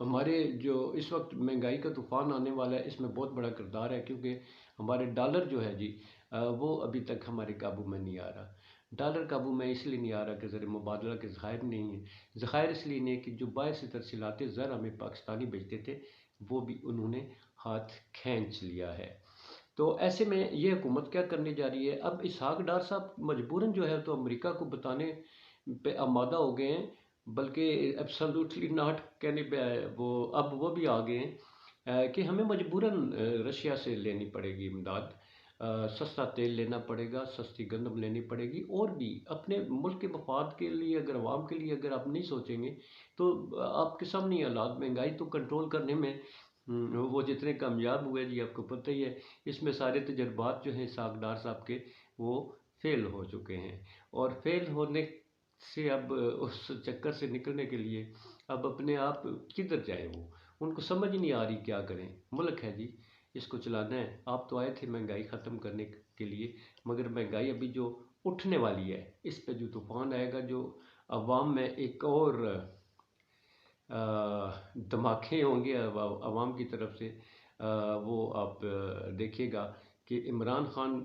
ہمارے جو اس وقت مہنگائی کا طوفان آنے والا ہے، اس میں بہت بڑا کردار ہے، کیونکہ ہمارے ڈالر جو ہے جی وہ ابھی تک ہمارے قابو میں نہیں آ رہا۔ ڈالر قابو میں اس لیے نہیں آ رہا کہ زر مبادلہ کے ذخائر نہیں ہیں، ذخائر اس لیے نہیں ہے کہ جو باہر سے ترسیلات زر ہمیں پاکستانی بھیجتے تھے وہ بھی انہوں نے ہاتھ کھینچ لیا ہے۔ تو ایسے میں یہ حکومت کیا کرنے جا رہی ہے؟ اب اسحاق ڈار صاحب مجبوراً جو ہے تو امریکہ کو بتانے پہ آمادہ ہو گئے ہیں، بلکہ ایبسلوٹلی ناٹ کہنے پہ وہ بھی آ گئے ہیں کہ ہمیں مجبوراً رشیا سے لینی پڑے گی امداد، سستا تیل لینا پڑے گا، سستی گندم لینی پڑے گی، اور بھی اپنے ملک کے مفاد کے لیے اگر عوام کے لیے اگر آپ نہیں سوچیں گے تو آپ کے سامنے یہ حالات، مہنگائی تو کنٹرول کرنے میں وہ جتنے کامیاب ہوئے جی آپ کو پتہ ہی ہے، اس میں سارے تجربات جو ہیں اسحاق ڈار صاحب کے وہ فیل ہو چکے ہیں، اور فیل ہونے سے اب اس چکر سے نکلنے کے لیے اب اپنے آپ کدھر جائیں وہ، ان کو سمجھ نہیں آ رہی کیا کریں۔ ملک ہے جی، اس کو چلانا ہے۔ آپ تو آئے تھے مہنگائی ختم کرنے کے لیے، مگر مہنگائی ابھی جو اٹھنے والی ہے، اس پہ جو طوفان آئے گا، جو عوام میں ایک اور دھماکے ہوں گے عوام کی طرف سے، وہ آپ دیکھیے گا کہ عمران خان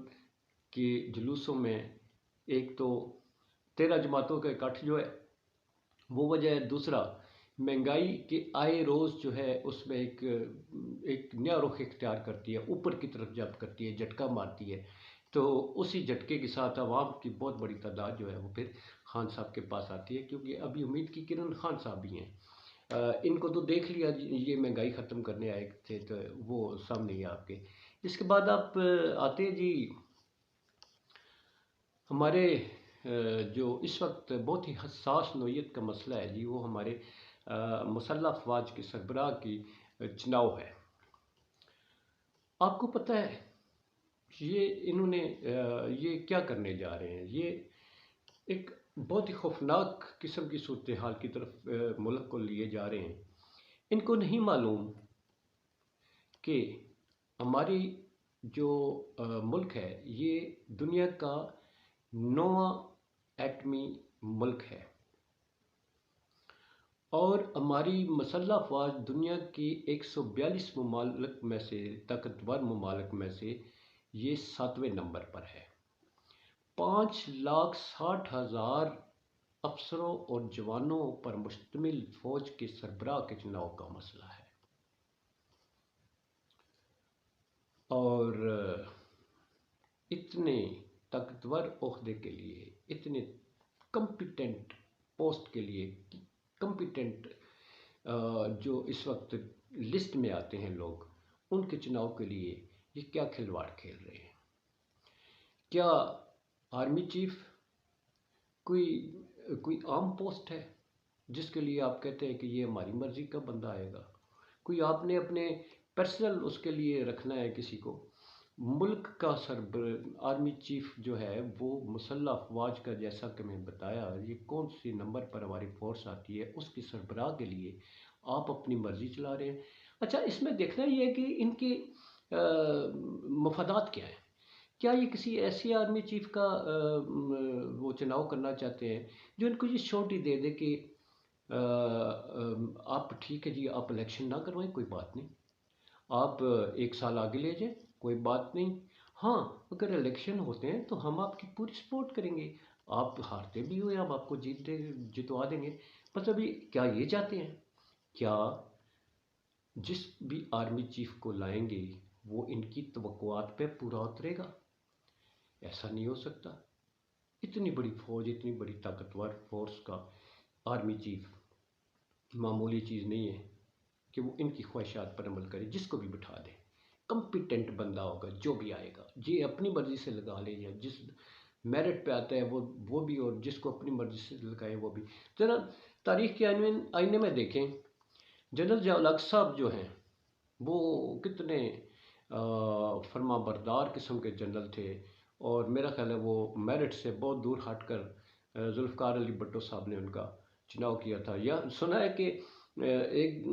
کے جلوسوں میں ایک تو 13 جماعتوں کا اکٹھ جو ہے وہ وجہ ہے، دوسرا مہنگائی کے آئے روز جو ہے اس میں ایک نیا رخ اختیار کرتی ہے، اوپر کی طرف جب کرتی ہے، جھٹکا مارتی ہے، تو اسی جھٹکے کے ساتھ عوام کی بہت بڑی تعداد جو ہے وہ پھر خان صاحب کے پاس آتی ہے، کیونکہ ابھی امید کی کرن خان صاحب بھی ہیں، ان کو تو دیکھ لیا یہ مہنگائی ختم کرنے آئے تھے تو وہ سامنے ہی آپ کے۔ اس کے بعد آپ آتے ہیں جی ہمارے جو اس وقت بہت ہی حساس نوعیت کا مسئلہ ہے جی، وہ ہمارے مسلح افواج کے سربراہ کی چناؤ ہے۔ آپ کو پتہ ہے یہ انہوں نے یہ کیا کرنے جا رہے ہیں؟ یہ ایک بہت ہی خوفناک قسم کی صورتحال کی طرف ملک کو لیے جا رہے ہیں۔ ان کو نہیں معلوم کہ ہماری جو ملک ہے یہ دنیا کا 9واں ایٹمی ملک ہے، اور ہماری مسلح افواج دنیا کی 142 ممالک میں سے، طاقتور ممالک میں سے یہ 7ویں نمبر پر ہے۔ 5,60,000 افسروں اور جوانوں پر مشتمل فوج کے سربراہ کے چناؤ کا مسئلہ ہے، اور اتنے طاقتور عہدے کے لیے، اتنے کمپیٹنٹ پوسٹ کے لیے، کمپیٹنٹ جو اس وقت لسٹ میں آتے ہیں لوگ، ان کے چناؤ کے لیے یہ کیا کھلواڑ کھیل رہے ہیں؟ کیا آرمی چیف کوئی عام پوسٹ ہے جس کے لیے آپ کہتے ہیں کہ یہ ہماری مرضی کا بندہ آئے گا؟ کوئی آپ نے اپنے پرسنل اس کے لیے رکھنا ہے کسی کو؟ ملک کا آرمی چیف جو ہے وہ مسلح افواج کا، جیسا کہ میں بتایا، یہ کون سی نمبر پر ہماری فورس آتی ہے، اس کی سربراہ کے لیے آپ اپنی مرضی چلا رہے ہیں۔ اچھا، اس میں دیکھنا یہ ہے کہ ان کے مفادات کیا ہیں؟ کیا یہ کسی ایسی آرمی چیف کا وہ چناؤ کرنا چاہتے ہیں جو ان کو یہ شورٹی دے دے کہ آپ ٹھیک ہے جی، آپ الیکشن نہ کروائیں، کوئی بات نہیں، آپ 1 سال آگے لے جائیں، کوئی بات نہیں، ہاں اگر الیکشن ہوتے ہیں تو ہم آپ کی پوری سپورٹ کریں گے، آپ ہارتے بھی ہوئے ہم آپ کو جتوا دیں گے۔ مطلب کیا یہ چاہتے ہیں؟ کیا جس بھی آرمی چیف کو لائیں گے وہ ان کی توقعات پہ پورا اترے گا؟ ایسا نہیں ہو سکتا۔ اتنی بڑی فوج، اتنی بڑی طاقتور فورس کا آرمی چیف معمولی چیز نہیں ہے کہ وہ ان کی خواہشات پر عمل کرے، جس کو بھی بٹھا دے، کمپیٹنٹ بندہ ہوگا جو بھی آئے گا، یہ اپنی مرضی سے لگا لے، یا جس میرٹ پہ آتا ہے وہ بھی، اور جس کو اپنی مرضی سے لگائے وہ بھی۔ ذرا تاریخ کے آئینے میں دیکھیں، جنرل ضیاء الحق صاحب جو ہیں وہ کتنے فرما بردار قسم کے جنرل تھے، اور میرا خیال ہے وہ میرٹ سے بہت دور ہٹ کر ذوالفقار علی بھٹو صاحب نے ان کا چناؤ کیا تھا۔ یا سنا ہے کہ ایک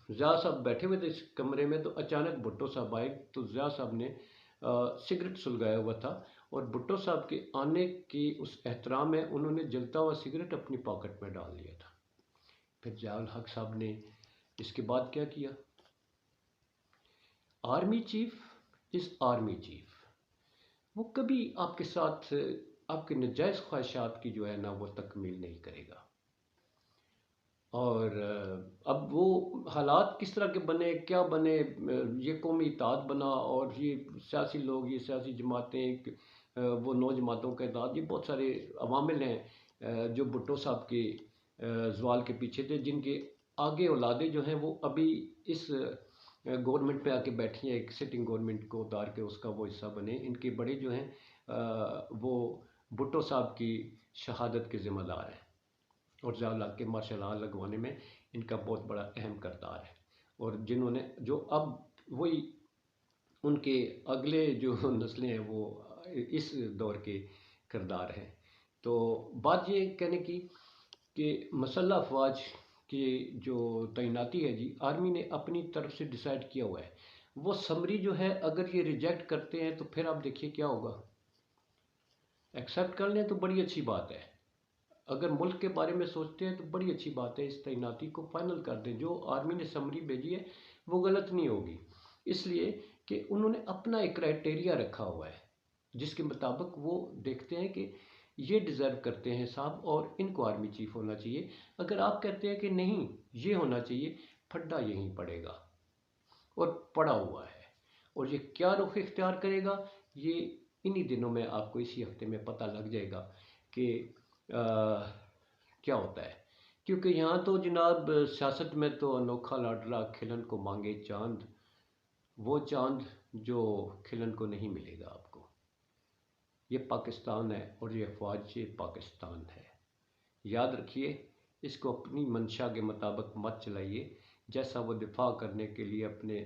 ضیاء صاحب بیٹھے ہوئے تھے اس کمرے میں، تو اچانک بھٹو صاحب آئے، تو ضیاء صاحب نے سگریٹ سلگایا ہوا تھا، اور بھٹو صاحب کے آنے کی اس احترام میں انہوں نے جلتا ہوا سگریٹ اپنی پاکٹ میں ڈال لیا تھا۔ پھر ضیاء الحق صاحب نے اس کے بعد کیا کیا؟ آرمی چیف از آرمی چیف، وہ کبھی آپ کے ساتھ آپ کے ناجائز خواہشات کی جو ہے نا وہ تکمیل نہیں کرے گا۔ اور اب وہ حالات کس طرح کے بنے، کیا بنے، یہ قومی اتحاد بنا اور یہ سیاسی لوگ، یہ سیاسی جماعتیں، وہ نو جماعتوں کا اتحاد، یہ بہت سارے عوامل ہیں جو بھٹو صاحب کے زوال کے پیچھے تھے، جن کے آگے اولادیں جو ہیں وہ ابھی اس گورنمنٹ پہ آ کے بیٹھی ہیں، ایک سٹنگ گورنمنٹ کو اتار کے اس کا وہ حصہ بنے۔ ان کے بڑے جو ہیں وہ بھٹو صاحب کی شہادت کے ذمہ دار ہیں، اور ضیاء الحق کے مارشل لاء لگوانے میں ان کا بہت بڑا اہم کردار ہے، اور جنہوں نے جو اب وہی ان کے اگلے جو نسلیں ہیں وہ اس دور کے کردار ہیں۔ تو بات یہ کہنے کی کہ مسلح افواج کی جو تعیناتی ہے جی، آرمی نے اپنی طرف سے ڈیسائیڈ کیا ہوا ہے۔ وہ سمری جو ہے اگر یہ ریجیکٹ کرتے ہیں تو پھر آپ دیکھیے کیا ہوگا۔ ایکسیپٹ کر لیں تو بڑی اچھی بات ہے، اگر ملک کے بارے میں سوچتے ہیں تو بڑی اچھی بات ہے، اس تعیناتی کو فائنل کر دیں۔ جو آرمی نے سمری بھیجی ہے وہ غلط نہیں ہوگی، اس لیے کہ انہوں نے اپنا ایک کرائٹیریا رکھا ہوا ہے جس کے مطابق وہ دیکھتے ہیں کہ یہ ڈیزرو کرتے ہیں صاحب اور ان کو آرمی چیف ہونا چاہیے۔ اگر آپ کہتے ہیں کہ نہیں یہ ہونا چاہیے، پھڈا یہیں پڑے گا، اور پڑا ہوا ہے، اور یہ کیا رخ اختیار کرے گا یہ انہی دنوں میں آپ کو اسی ہفتے میں پتہ لگ جائے گا کہ کیا ہوتا ہے۔ کیونکہ یہاں تو جناب سیاست میں تو انوکھا لاڈلا کھلن کو مانگے چاند، وہ چاند جو کھلن کو نہیں ملے گا آپ کو۔ یہ پاکستان ہے اور یہ افواج پاکستان ہے، یاد رکھیے، اس کو اپنی منشا کے مطابق مت چلائیے۔ جیسا وہ دفاع کرنے کے لیے اپنے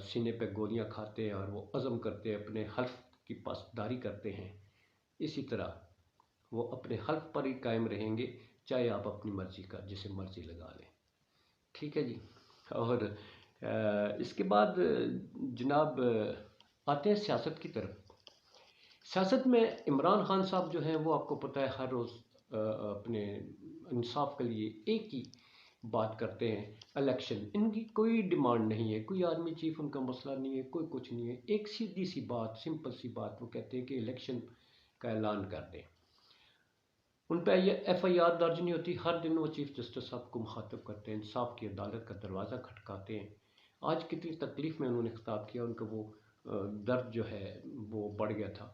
سینے پہ گولیاں کھاتے ہیں اور وہ عزم کرتے ہیں، اپنے حلف کی پاسداری کرتے ہیں، اسی طرح وہ اپنے حلف پر ہی قائم رہیں گے، چاہے آپ اپنی مرضی کا جسے مرضی لگا لیں۔ ٹھیک ہے جی۔ اور اس کے بعد جناب آتے ہیں سیاست کی طرف۔ سیاست میں عمران خان صاحب جو ہیں وہ آپ کو پتہ ہے ہر روز اپنے انصاف کے لیے ایک ہی بات کرتے ہیں، الیکشن۔ ان کی کوئی ڈیمانڈ نہیں ہے، کوئی آرمی چیف ان کا مسئلہ نہیں ہے، کوئی کچھ نہیں ہے، ایک سیدھی سی بات، سمپل سی بات، وہ کہتے ہیں کہ الیکشن کا اعلان کر دیں۔ ان پہ یہ ایف آئی آر درج نہیں ہوتی، ہر دن وہ چیف جسٹس صاحب کو مخاطب کرتے ہیں، انصاف کی عدالت کا دروازہ کھٹکاتے ہیں۔ آج کتنی تکلیف میں انہوں نے خطاب کیا، ان کا وہ درد جو ہے وہ بڑھ گیا تھا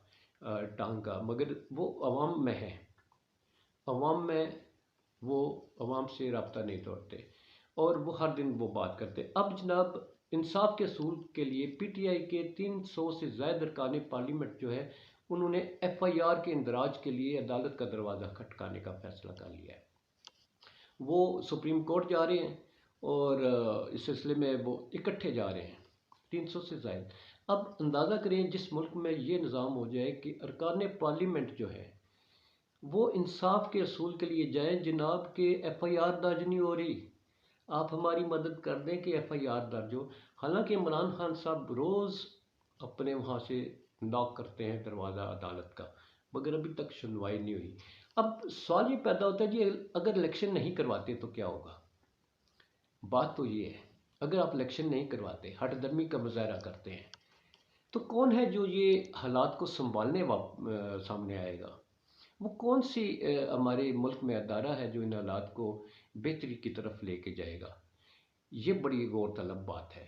ٹانگ کا، مگر وہ عوام میں ہے، عوام میں وہ عوام سے رابطہ نہیں توڑتے، اور وہ ہر دن وہ بات کرتے۔ اب جناب انصاف کے اصول کے لیے پی ٹی آئی کے 300 سے زائد ارکان پارلیمنٹ جو ہے انہوں نے ایف آئی آر کے اندراج کے لیے عدالت کا دروازہ کھٹکانے کا فیصلہ کر لیا ہے۔ وہ سپریم کورٹ جا رہے ہیں اور اس سلسلے میں وہ اکٹھے جا رہے ہیں 300 سے زائد۔ اب اندازہ کریں جس ملک میں یہ نظام ہو جائے کہ ارکان پارلیمنٹ جو ہے وہ انصاف کے اصول کے لیے جائیں، جناب کہ ایف آئی آر درج نہیں ہو رہی، آپ ہماری مدد کر دیں کہ ایف آئی آر درج ہو۔ حالانکہ عمران خان صاحب روز اپنے وہاں سے ناک کرتے ہیں دروازہ عدالت کا، مگر ابھی تک سنوائی نہیں ہوئی۔ اب سوال یہ پیدا ہوتا ہے جی اگر الیکشن نہیں کرواتے تو کیا ہوگا؟ بات تو یہ ہے، اگر آپ الیکشن نہیں کرواتے، ہٹ درمی کا مظاہرہ کرتے ہیں، تو کون ہے جو یہ حالات کو سنبھالنے سامنے آئے گا؟ وہ کون سی ہمارے ملک میں ادارہ ہے جو ان حالات کو بہتری کی طرف لے کے جائے گا؟ یہ بڑی غور طلب بات ہے،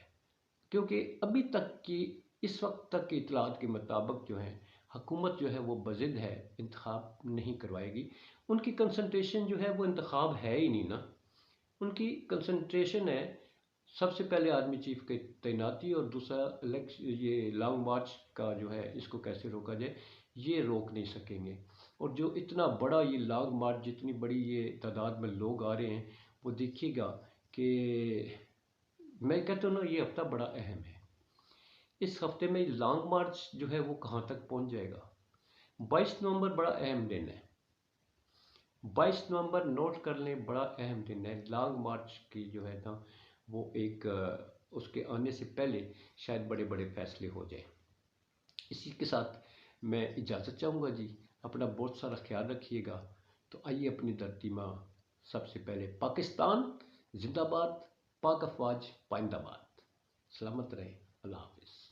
کیونکہ ابھی تک کی اس وقت تک کی اطلاعات کے مطابق جو ہے حکومت جو ہے وہ بضد ہے، انتخاب نہیں کروائے گی۔ ان کی کنسنٹریشن جو ہے وہ انتخاب ہے ہی نہیں نا، ان کی کنسنٹریشن ہے سب سے پہلے آرمی چیف کی تعیناتی، اور دوسرا یہ لانگ مارچ کا جو ہے اس کو کیسے روکا جائے، یہ روک نہیں سکیں گے۔ اور جو اتنا بڑا یہ لانگ مارچ، جتنی بڑی یہ تعداد میں لوگ آ رہے ہیں، وہ دیکھیے گا کہ میں کہتا ہوں نا یہ ہفتہ بڑا اہم ہے۔ اس ہفتے میں لانگ مارچ جو ہے وہ کہاں تک پہنچ جائے گا؟ 22 نومبر بڑا اہم دن ہے، 22 نومبر نوٹ کر لیں، بڑا اہم دن ہے۔ لانگ مارچ کی جو ہے نا وہ ایک اس کے آنے سے پہلے شاید بڑے بڑے فیصلے ہو جائیں۔ اسی کے ساتھ میں اجازت چاہوں گا جی، اپنا بہت سارا خیال رکھیے گا۔ تو آئیے اپنی دھرتی ماں سب سے پہلے پاکستان زندہ باد، پاک افواج پائندہ باد، سلامت رہے، اللہ حافظ۔